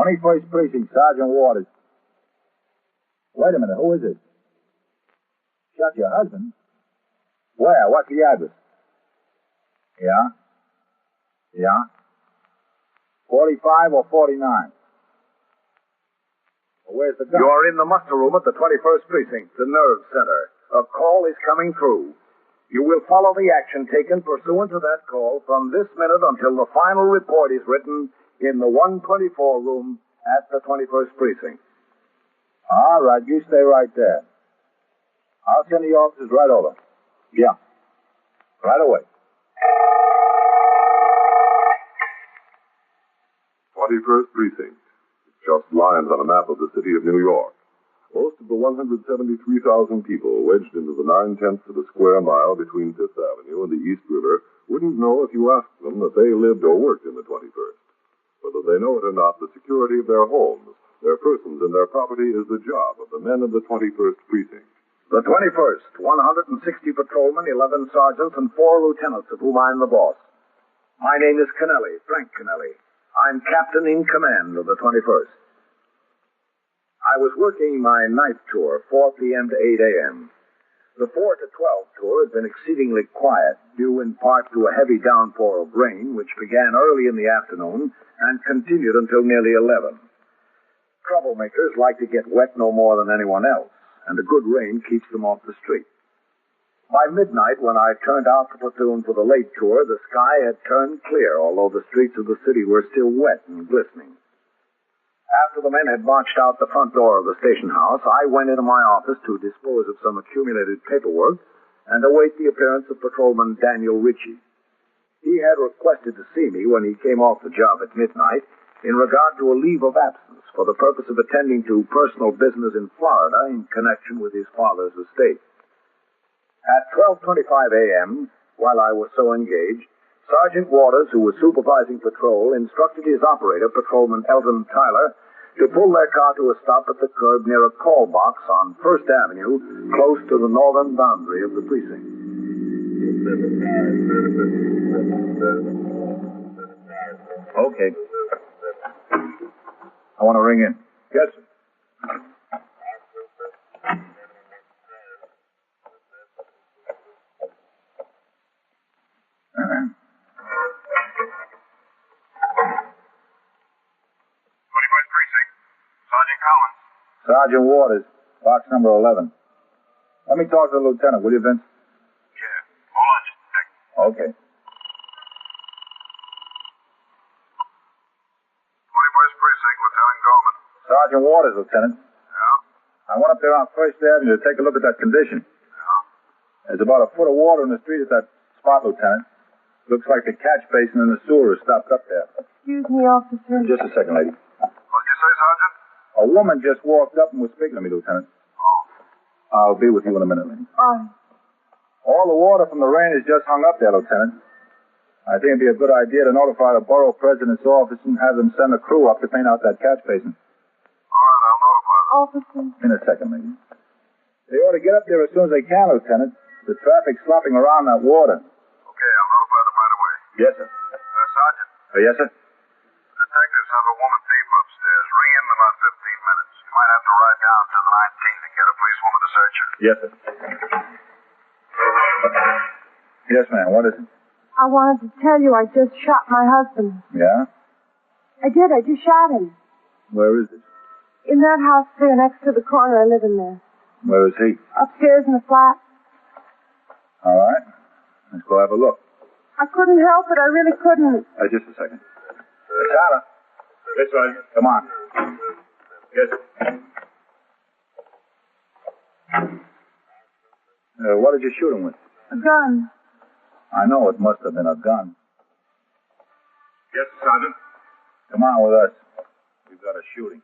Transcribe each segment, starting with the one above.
21st Precinct, Sergeant Waters. Wait a minute, who is it? Shot your husband? Where? What's the address? Yeah? Yeah? 45 or 49? Where's the gun? You're in the muster room at the 21st Precinct, the nerve center. A call is coming through. You will follow the action taken pursuant to that call from this minute until the final report is written in the 124 room at the 21st Precinct. All right, you stay right there. I'll send the officers right over. Yeah. Right away. 21st Precinct. Just lines on a map of the city of New York. Most of the 173,000 people wedged into the 9/10 of a square mile between Fifth Avenue and the East River wouldn't know if you asked them that they lived or worked in the 21st. Whether they know it or not, the security of their homes, their persons, and their property is the job of the men of the 21st Precinct. The 21st, 160 patrolmen, 11 sergeants, and 4 lieutenants, of whom I'm the boss. My name is Kennelly, Frank Kennelly. I'm captain in command of the 21st. I was working my night tour, 4 p.m. to 8 a.m. The 4 to 12 tour had been exceedingly quiet, due in part to a heavy downpour of rain, which began early in the afternoon and continued until nearly 11. Troublemakers like to get wet no more than anyone else, and a good rain keeps them off the street. By midnight, when I turned out the platoon for the late tour, the sky had turned clear, although the streets of the city were still wet and glistening. After the men had marched out the front door of the station house, I went into my office to dispose of some accumulated paperwork and await the appearance of Patrolman Daniel Ritchie. He had requested to see me when he came off the job at midnight in regard to a leave of absence for the purpose of attending to personal business in Florida in connection with his father's estate. At 12:25 a.m., while I was so engaged, Sergeant Waters, who was supervising patrol, instructed his operator, Patrolman Elton Tyler, to pull their car to a stop at the curb near a call box on First Avenue, close to the northern boundary of the precinct. Okay. I want to ring in. Yes, sir. Sergeant Waters, box number 11. Let me talk to the lieutenant, will you, Vince? Yeah. Hold on just a second. Okay. 21st Precinct, Lieutenant Gorman. Sergeant Waters, Lieutenant. Yeah? I went up there on First Avenue to take a look at that condition. Yeah? There's about a foot of water in the street at that spot, Lieutenant. Looks like the catch basin in the sewer is stopped up there. Excuse me, officer. Just a second, lady. What'd you say, Sergeant? A woman just walked up and was speaking to me, Lieutenant. Oh. I'll be with you in a minute, lady. Oh. All the water from the rain is just hung up there, Lieutenant. I think it'd be a good idea to notify the borough president's office and have them send a crew up to clean out that catch basin. All right, I'll notify them. Officer. In a second, lady. They ought to get up there as soon as they can, Lieutenant. The traffic's slopping around that water. Okay, I'll notify them right away. Yes, sir. Sergeant, Yes, sir? detectives have a woman thief upstairs. Ring in about 15 minutes. You might have to ride down to the 19th and get a policewoman to search her. Yes, sir. Yes, ma'am. What is it? I wanted to tell you I just shot my husband. Yeah? I did. I just shot him. Where is it? In that house there next to the corner. I live in there. Where is he? Upstairs in the flat. All right. Let's go have a look. I couldn't help it. I really couldn't. Just a second. Tyler. This way. Come on. Yes. What did you shoot him with? A gun. I know it must have been a gun. Yes, Sergeant. Come on with us. We've got a shooting.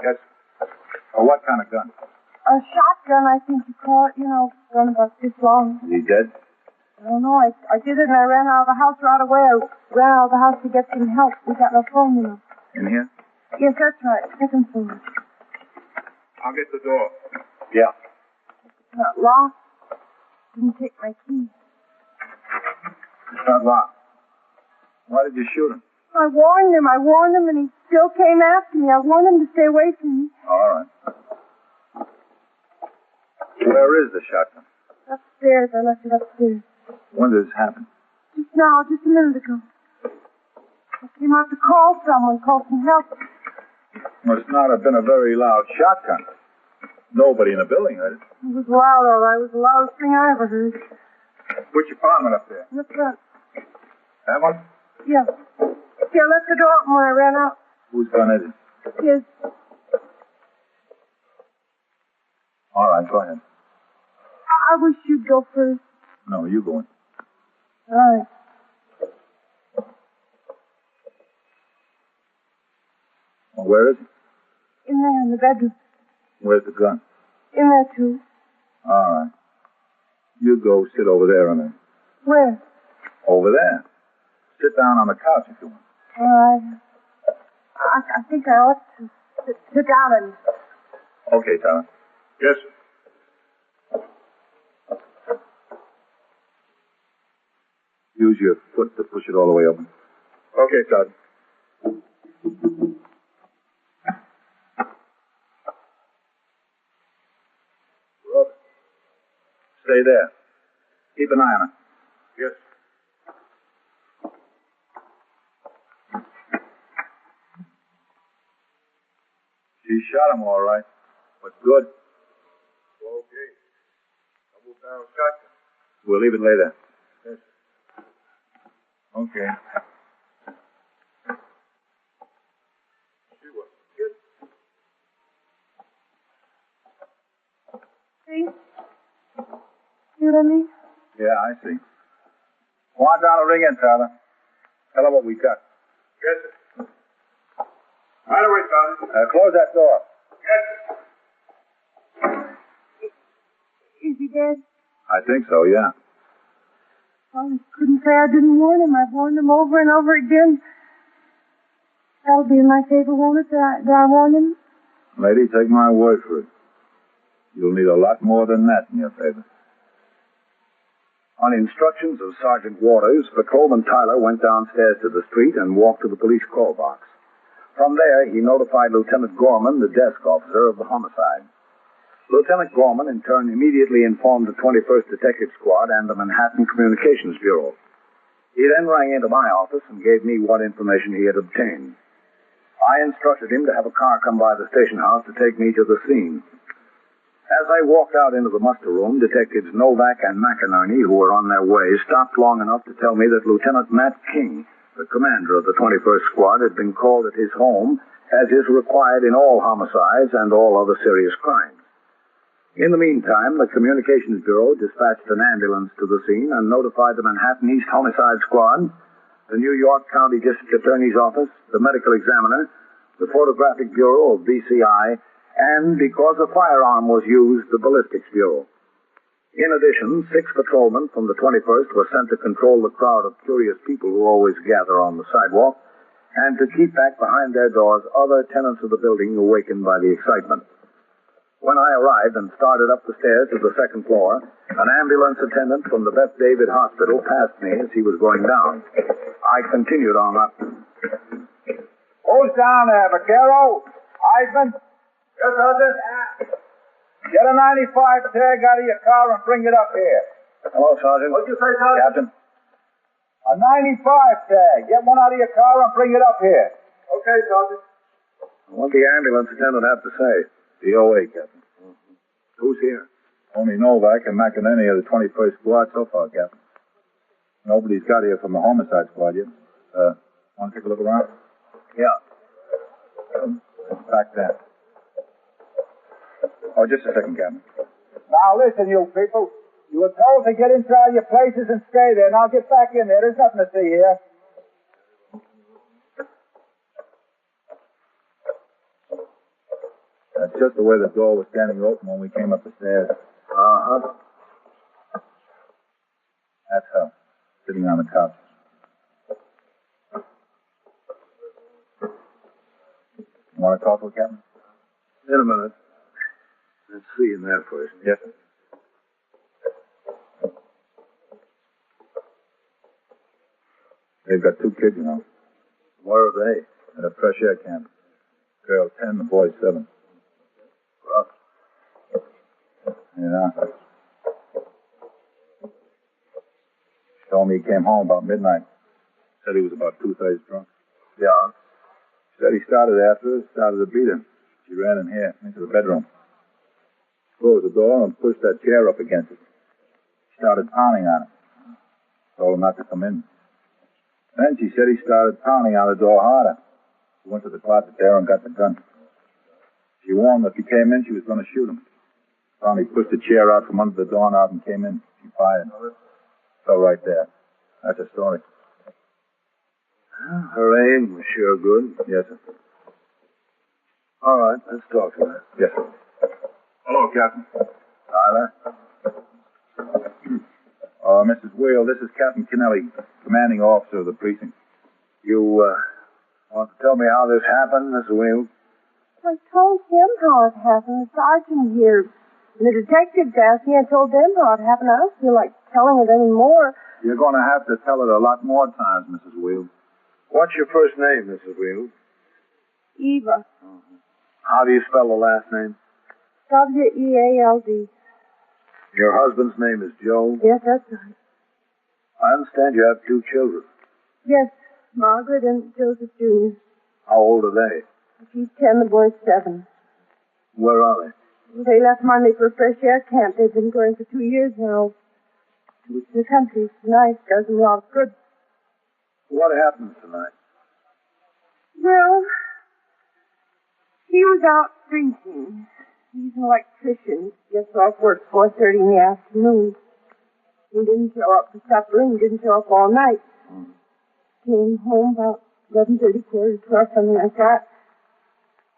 Yes. What kind of gun? A shotgun, I think you call it. You know, gun about this long. Is he dead? I don't know. I did it and I ran out of the house right away. I ran out of the house to get some help. We got no phone, you know. In here? Yes, that's right. Second floor. I'll get the door. Yeah. It's not locked. Didn't take my key. It's not locked. Why did you shoot him? I warned him, and he still came after me. I warned him to stay away from me. All right. Where is the shotgun? Upstairs. I left it upstairs. When did this happen? Just now, just a minute ago. I came out to call someone, call some help. Must not have been a very loud shotgun. Nobody in the building heard it. It was loud, all right. It was the loudest thing I ever heard. Which apartment up there? In the front. That one? Yeah. See, I left the door open when I ran out. Whose gun is it? His. All right, go ahead. I wish you'd go first. No, you go in. All right. Well, where is it? In there, in the bedroom. Where's the gun? In there, too. All right. You go sit over there a minute. Where? Over there. Sit down on the couch if you want. All right. I think I ought to sit down and... Okay, Tyler. Yes, sir. Use your foot to push it all the way open. Okay, Sergeant. Stay there. Keep an eye on her. Yes. She shot him all right. But good. Okay. I'll move down shotgun. We'll leave it later. Yes. Okay. She was good. See? See what I mean? Yeah, I see. Go on down the ring in, Tyler. Tell her what we got. Yes, sir. Right away, Sergeant. Close that door. Yes, sir. Is he dead? I think so, yeah. Well, I couldn't say I didn't warn him. I've warned him over and over again. That'll be in my favor, won't it, that I warned him? Lady, take my word for it. You'll need a lot more than that in your favor. On instructions of Sergeant Waters, Patrolman Tyler went downstairs to the street and walked to the police call box. From there, he notified Lieutenant Gorman, the desk officer of the homicide. Lieutenant Gorman, in turn, immediately informed the 21st Detective Squad and the Manhattan Communications Bureau. He then rang into my office and gave me what information he had obtained. I instructed him to have a car come by the station house to take me to the scene. As I walked out into the muster room, Detectives Novak and McInerney, who were on their way, stopped long enough to tell me that Lieutenant Matt King, the commander of the 21st Squad, had been called at his home, as is required in all homicides and all other serious crimes. In the meantime, the Communications Bureau dispatched an ambulance to the scene and notified the Manhattan East Homicide Squad, the New York County District Attorney's Office, the Medical Examiner, the Photographic Bureau of BCI, and, because a firearm was used, the Ballistics Bureau. In addition, 6 patrolmen from the 21st were sent to control the crowd of curious people who always gather on the sidewalk, and to keep back behind their doors other tenants of the building awakened by the excitement. When I arrived and started up the stairs to the second floor, an ambulance attendant from the Beth David Hospital passed me as he was going down. I continued on up. Who's down there, Vaquero? Eisman? Yes, Sergeant. Get a 95 tag out of your car and bring it up here. Hello, Sergeant. What'd you say, Sergeant? Captain. A 95 tag. Get one out of your car and bring it up here. Okay, Sergeant. What'd the ambulance attendant have to say? DOA, Captain. Who's here? Only Novak and McInerney of the 21st Squad so far, Captain. Nobody's got here from the Homicide Squad yet. Want to take a look around? Yeah. Back there. Oh, just a second, Captain. Now listen, you people. You were told to get inside your places and stay there. Now get back in there. There's nothing to see here. That's just the way the door was standing open when we came up the stairs. Uh-huh. That's her, sitting on the couch. You want to talk to her, Captain? In a minute. Let's see in there first. Yes, sir. They've got 2 kids, you know. Where are they? At a fresh air camp. Girl 10, the boy 7. Rough. Yeah. She told me he came home about midnight. Said he was about 2/3 drunk. Yeah. She said he started after her, started to beat her. She ran in here, into the bedroom. Closed the door and pushed that chair up against it. She started pounding on it. Told him not to come in. Then she said he started pounding on the door harder. She went to the closet there and got the gun. She warned him if he came in, she was going to shoot him. Finally pushed the chair out from under the doorknob and came in. She fired. Fell right there. That's her story. Her aim was sure good. Yes, sir. All right, let's talk to her. Yes, sir. Hello, Captain. Tyler? Mrs. Whale, this is Captain Kennelly, commanding officer of the precinct. You, want to tell me how this happened, Mr. Wheel? I told him how it happened. The sergeant here, and the detectives asked me. I told them how it happened. I don't feel like telling it anymore. You're going to have to tell it a lot more times, Mrs. Whale. What's your first name, Mrs. Wheel? Eva. How do you spell the last name? W-E-A-L-D. Your husband's name is Joe? Yes, that's right. I understand you have 2 children. Yes, Margaret and Joseph Jr. How old are they? She's 10, the boy's 7. Where are they? They left Monday for a fresh air camp. They've been going for 2 years now. To the country. It's nice. Does them a lot of good. What happened tonight? Well, he was out drinking. He's an electrician. Gets off work 4:30 in the afternoon. He didn't show up for supper and he didn't show up all night. Came home about 11:30, 12, something like that.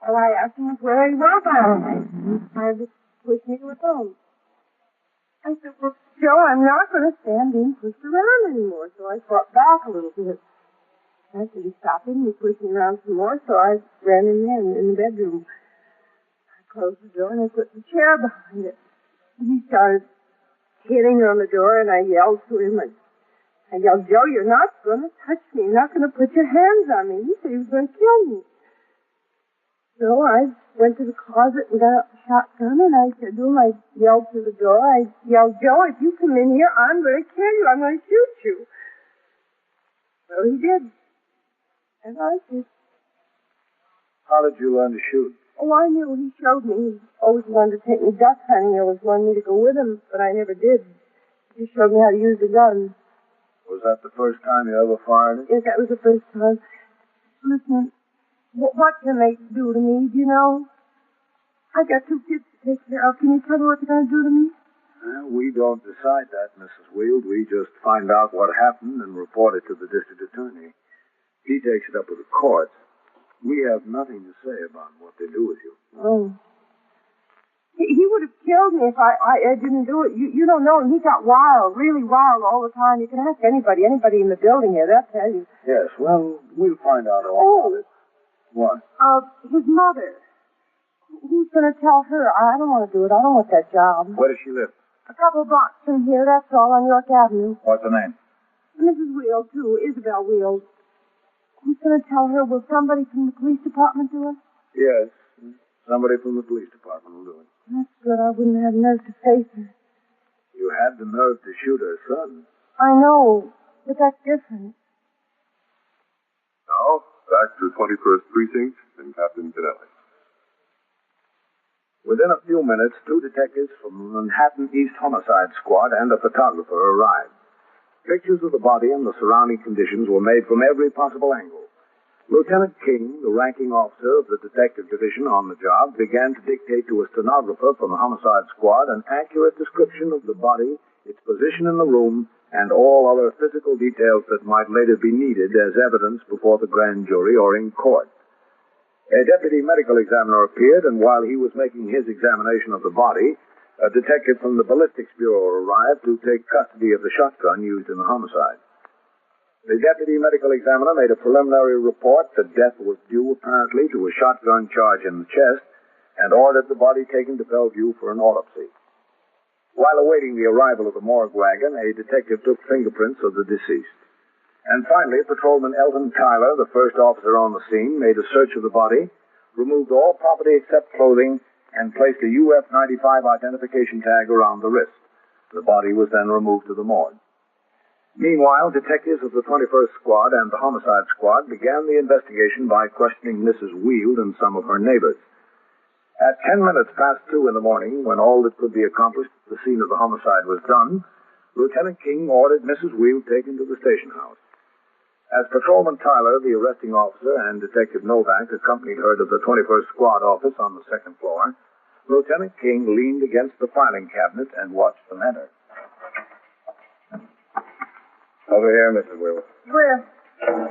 Well, I asked him where he was all night. I was pushed me to a phone. I said, well, Joe, I'm not going to stand being pushed around anymore. So I fought back a little bit. I said, he stopped him and he pushed me around some more, so I ran in there in the bedroom. I closed the door and I put the chair behind it. He started hitting on the door and I yelled to him. I yelled, Joe, you're not going to touch me. You're not going to put your hands on me. He said he was going to kill me. So I went to the closet and got out the shotgun and I said to him, I yelled through the door. I yelled, Joe, if you come in here, I'm going to kill you. I'm going to shoot you. So he did. And I did. How did you learn to shoot? Oh, I knew. He showed me. He always wanted to take me duck hunting. He always wanted me to go with him, but I never did. He showed me how to use the gun. Was that the first time you ever fired it? Yes, that was the first time. Listen, what can they do to me, do you know? I got 2 kids to take care of. Can you tell me what they're going to do to me? Well, we don't decide that, Mrs. Wield. We just find out what happened and report it to the district attorney. He takes it up with the courts. We have nothing to say about what they do with you. Oh. He would have killed me if I didn't do it. You don't know him. He got wild, really wild all the time. You can ask anybody in the building here. They'll tell you. Yes, well, we'll find out all about it. What? His mother. Who's going to tell her? I don't want to do it. I don't want that job. Where does she live? A couple of blocks from here, that's all, on York Avenue. What's her name? Mrs. Wheel, too. Isabel Wheel. Who's going to tell her? Will somebody from the police department do it? Yes. Somebody from the police department will do it. That's good. I wouldn't have nerve to face her. You had the nerve to shoot her son. I know, but that's different. Now, back to 21st Precinct and Captain Kennelly. Within a few minutes, 2 detectives from the Manhattan East Homicide Squad and a photographer arrived. Pictures of the body and the surrounding conditions were made from every possible angle. Lieutenant King, the ranking officer of the detective division on the job, began to dictate to a stenographer from the homicide squad an accurate description of the body, its position in the room, and all other physical details that might later be needed as evidence before the grand jury or in court. A deputy medical examiner appeared, and while he was making his examination of the body, a detective from the ballistics bureau arrived to take custody of the shotgun used in the homicide. The deputy medical examiner made a preliminary report that death was due apparently to a shotgun charge in the chest and ordered the body taken to Bellevue for an autopsy. While awaiting the arrival of the morgue wagon, a detective took fingerprints of the deceased. And finally, Patrolman Elton Tyler, the first officer on the scene, made a search of the body, removed all property except clothing, and placed a UF-95 identification tag around the wrist. The body was then removed to the morgue. Meanwhile, detectives of the 21st Squad and the Homicide Squad began the investigation by questioning Mrs. Wield and some of her neighbors. At 10 minutes past 2 in the morning, when all that could be accomplished at the scene of the homicide was done, Lieutenant King ordered Mrs. Wield taken to the station house. As Patrolman Tyler, the arresting officer, and Detective Novak accompanied her to the 21st Squad office on the second floor, Lieutenant King leaned against the filing cabinet and watched them enter. Over here, Mrs. Wield. Where?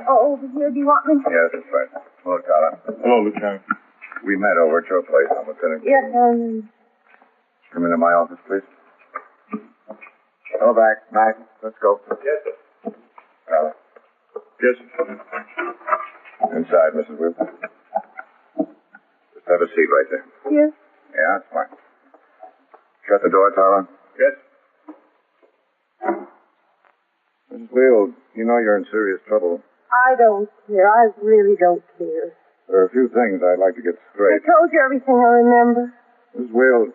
Oh, over here. Do you want me? Yes, that's right. Hello, Tyler. Hello, Lieutenant. We met over at your place on Lieutenant. Yes, Come into my office, please. Go back. Mac, let's go. Yes, sir. Tyler. Yes, sir. Inside, Mrs. Wield. Just have a seat right there. Yes. Yeah, that's fine. Shut the door, Tyler. Yes. Mrs. Wield, you know you're in serious trouble. I don't care. I really don't care. There are a few things I'd like to get I straight. told you everything I remember. Mrs. Wield,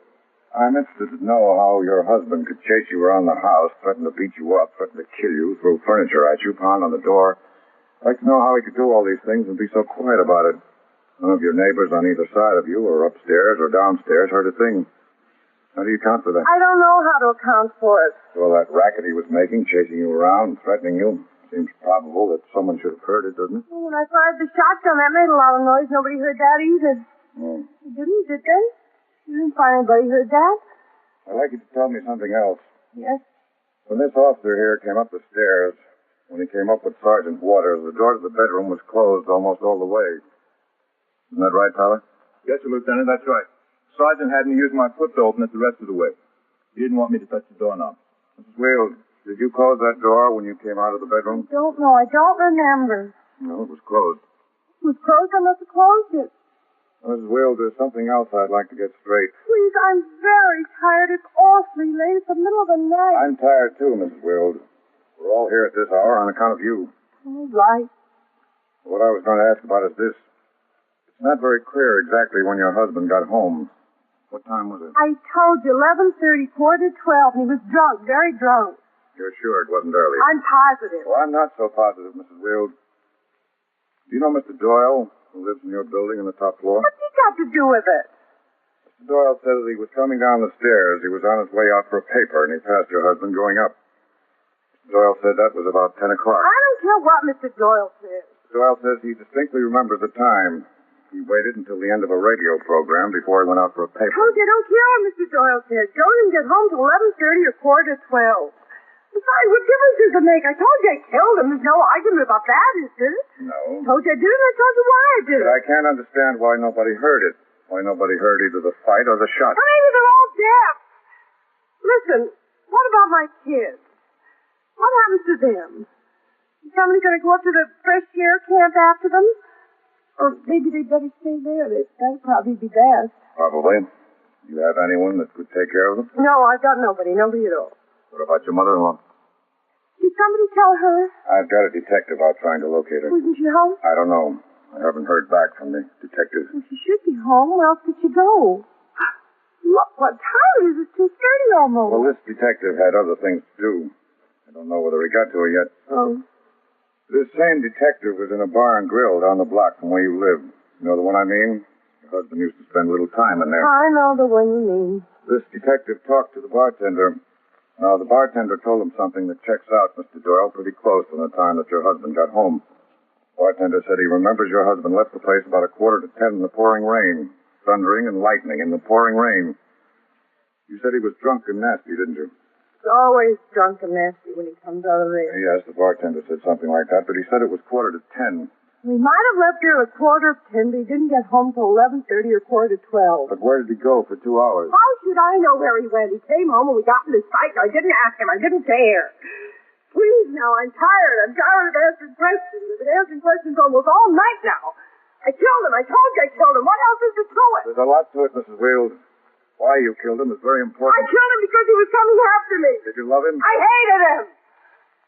I'm interested to know how your husband could chase you around the house, threaten to beat you up, threaten to kill you, throw furniture at you, pound on the door. I'd like to know how he could do all these things and be so quiet about it. None of your neighbors on either side of you, or upstairs or downstairs, heard a thing. How do you account for that? I don't know how to account for it. Well, that racket he was making, chasing you around, threatening you, seems probable that someone should have heard it, doesn't it? Well, when I fired the shotgun, that made a lot of noise. Nobody heard that either. Hmm. Didn't, did they? You didn't find anybody heard that? I'd like you to tell me something else. Yes. When this officer here came up the stairs, when he came up with Sergeant Waters, the door to the bedroom was closed almost all the way. Isn't that right, Tyler? Yes, sir, Lieutenant, that's right. Sergeant had me use my foot to open it the rest of the way. He didn't want me to touch the doorknob. Mrs. Wield, did you close that door when you came out of the bedroom? I don't know. I don't remember. No, it was closed. It was closed. I must have closed it. Mrs. Wield, there's something else I'd like to get straight. Please, I'm very tired. It's awfully late. It's the middle of the night. I'm tired, too, Mrs. Wield. We're all here at this hour on account of you. All right. What I was going to ask about is this. It's not very clear exactly when your husband got home. What time was it? I told you, 11:30, 11:45, and he was drunk, very drunk. You're sure it wasn't early? I'm positive. Well, I'm not so positive, Mrs. Wield. Do you know Mr. Doyle, who lives in your building on the top floor? What's he got to do with it? Mr. Doyle said that he was coming down the stairs. He was on his way out for a paper, and he passed your husband going up. Mr. Doyle said that was about 10 o'clock. I don't care what Mr. Doyle says. Mr. Doyle says he distinctly remembers the time. He waited until the end of a radio program before he went out for a paper. Told you, I don't care what Mr. Doyle says. Joe didn't get home till 11:30 or 11:45. Besides, what difference does it make? I told you I killed him. There's no argument about that, is there? No. Told you I did it, and I told you why I did it. But I can't understand why nobody heard it. Why nobody heard either the fight or the shot. Or maybe they're all deaf. Listen, what about my kids? What happens to them? Is somebody going to go up to the fresh air camp after them? Or maybe they'd better stay there. That'd probably be best. Probably. Do you have anyone that could take care of them? No, I've got nobody. Nobody at all. What about your mother-in-law? Did somebody tell her? I've got a detective out trying to locate her. Wasn't she home? I don't know. I haven't heard back from the detective. Well, she should be home. Where else did she go? Look, what time is it? It's 2:30 almost. Well, this detective had other things to do. I don't know whether he got to her yet. Oh. This same detective was in a bar and grill down the block from where you live. You know the one I mean? Your husband used to spend a little time in there. I know the one you mean. This detective talked to the bartender. Now, the bartender told him something that checks out, Mr. Doyle, pretty close to the time that your husband got home. The bartender said he remembers your husband left the place about 9:45 in the pouring rain. Thundering and lightning in the pouring rain. You said he was drunk and nasty, didn't you? He's always drunk and nasty when he comes out of there. Yes, the bartender said something like that, but he said it was 9:45. We might have left here at 9:45, but he didn't get home till 11:30 or 11:45. But where did he go for 2 hours? How should I know where he went? He came home and we got in this fight. I didn't ask him. I didn't care. Please, now, I'm tired. I'm tired of answering questions. I've been answering questions almost all night now. I killed him. I told you I killed him. What else is there to it? There's a lot to it, Mrs. Wield. Why you killed him is very important. I killed him because he was coming after me. Did you love him? I hated him.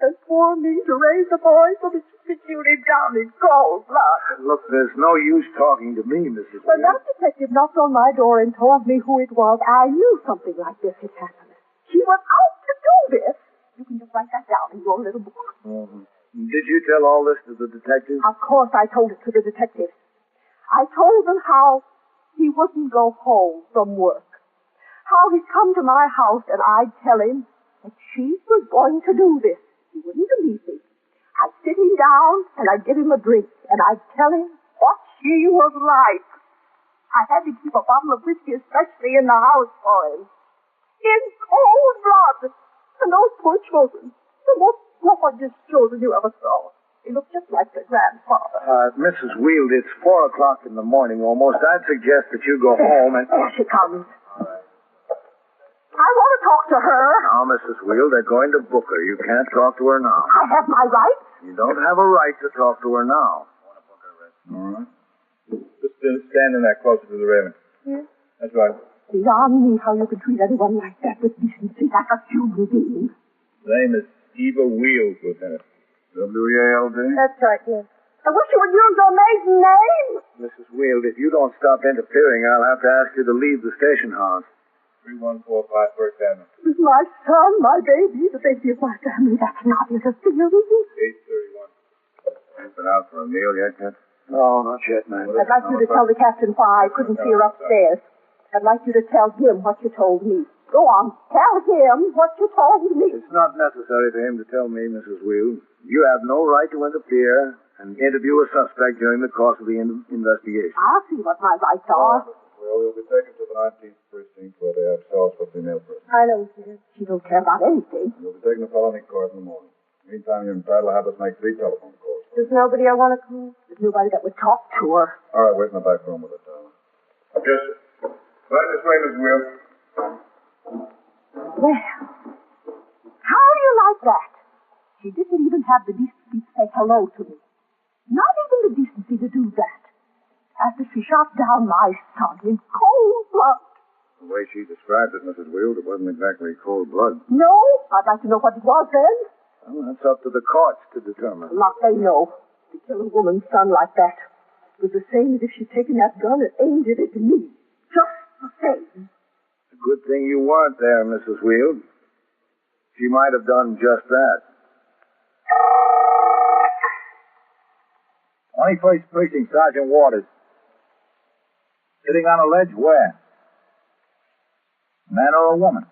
and poor me to raise the boy so that you could shoot him down in cold blood. Look, there's no use talking to me, Mrs. When Wheeler. that detective knocked on my door and told me who it was, I knew something like this had happened. He was out to do this. You can just write that down in your little book. Did you tell all this to the detective? Of course I told it to the detective. I told them how he wouldn't go home from work. How he'd come to my house and I'd tell him that she was going to do this. He wouldn't believe me. I'd sit him down and I'd give him a drink and I'd tell him what she was like. I had to keep a bottle of whiskey especially in the house for him. In cold blood. And those poor children, the most gorgeous children you ever saw. They look just like their grandfather. Mrs. Wheeler, it's 4 o'clock in the morning almost. I'd suggest that you go home and... There she comes. I want to talk to her. Now, Mrs. Wheeler, they're going to book her. You can't talk to her now. I have my rights. You don't have a right to talk to her now. All right. Just stand in there closer to the railing. Yes. That's right. Beyond me how you can treat anyone like that with decency, like a human being. The name is Eva Wheels, Lieutenant. W-E-A-L-D? That's right, yes. I wish you would use your maiden name. Mrs. Wheeler, if you don't stop interfering, I'll have to ask you to leave the station house. 3145 First Avenue. With my son, my baby, the baby of my family, that's not interfering. 831. Ain't been out for a meal yet, Cat? No, not yet, man. I'd like you to tell the captain why I couldn't see her upstairs. I'd like you to tell him what you told me. Go on, tell him what you told me. It's not necessary for him to tell me, Mrs. Wheeler. You have no right to interfere and interview a suspect during the course of the investigation. I'll see what my rights are. Well, we'll be taken to the 19th Precinct where they have cells for female prisoners. I don't care. She don't care about anything. We'll be taking a felony court in the morning. Meantime, you're entitled to have us make 3 telephone calls. There's nobody I want to call. There's nobody that would talk to her. All right, wait in the back room with her, darling. Yes, sir. Right this way, Miss Will. Well, how do you like that? She didn't even have the decency to say hello to me. Not even the decency to do that. After she shot down my son in cold blood. The way she described it, Mrs. Will, it wasn't exactly cold blood. No? I'd like to know what it was then. Well, that's up to the courts to determine. Not they know. To kill a woman's son like that. It was the same as if she'd taken that gun and aimed it at me. Just the same. It's a good thing you weren't there, Mrs. Wheeler. She might have done just that. 21st Precinct, Sergeant Waters. Sitting on a ledge where? Man or a woman?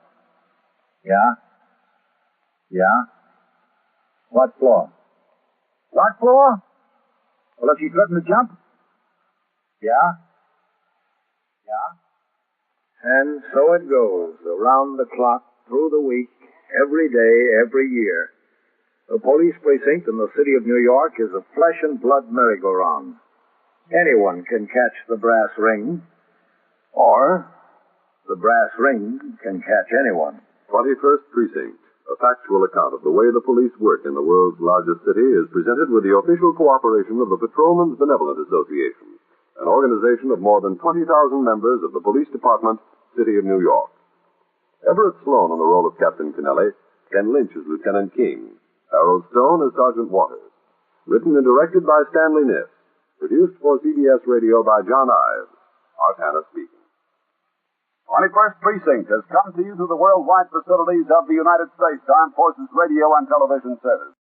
Yeah? Yeah? What floor? What floor? Well, if she threatened to jump? Yeah? Yeah? And so it goes, around the clock, through the week, every day, every year. The police precinct in the city of New York is a flesh and blood merry-go-round. Anyone can catch the brass ring, or the brass ring can catch anyone. 21st Precinct, a factual account of the way the police work in the world's largest city, is presented with the official cooperation of the Patrolmen's Benevolent Association, an organization of more than 20,000 members of the Police Department, City of New York. Everett Sloan on the role of Captain Kennelly, Ken Lynch as Lieutenant King, Harold Stone as Sergeant Waters. Written and directed by Stanley Niss. Produced for CBS Radio by John Ives. Art Hanna speaking. 21st Precinct has come to you through the worldwide facilities of the United States Armed Forces Radio and Television Service.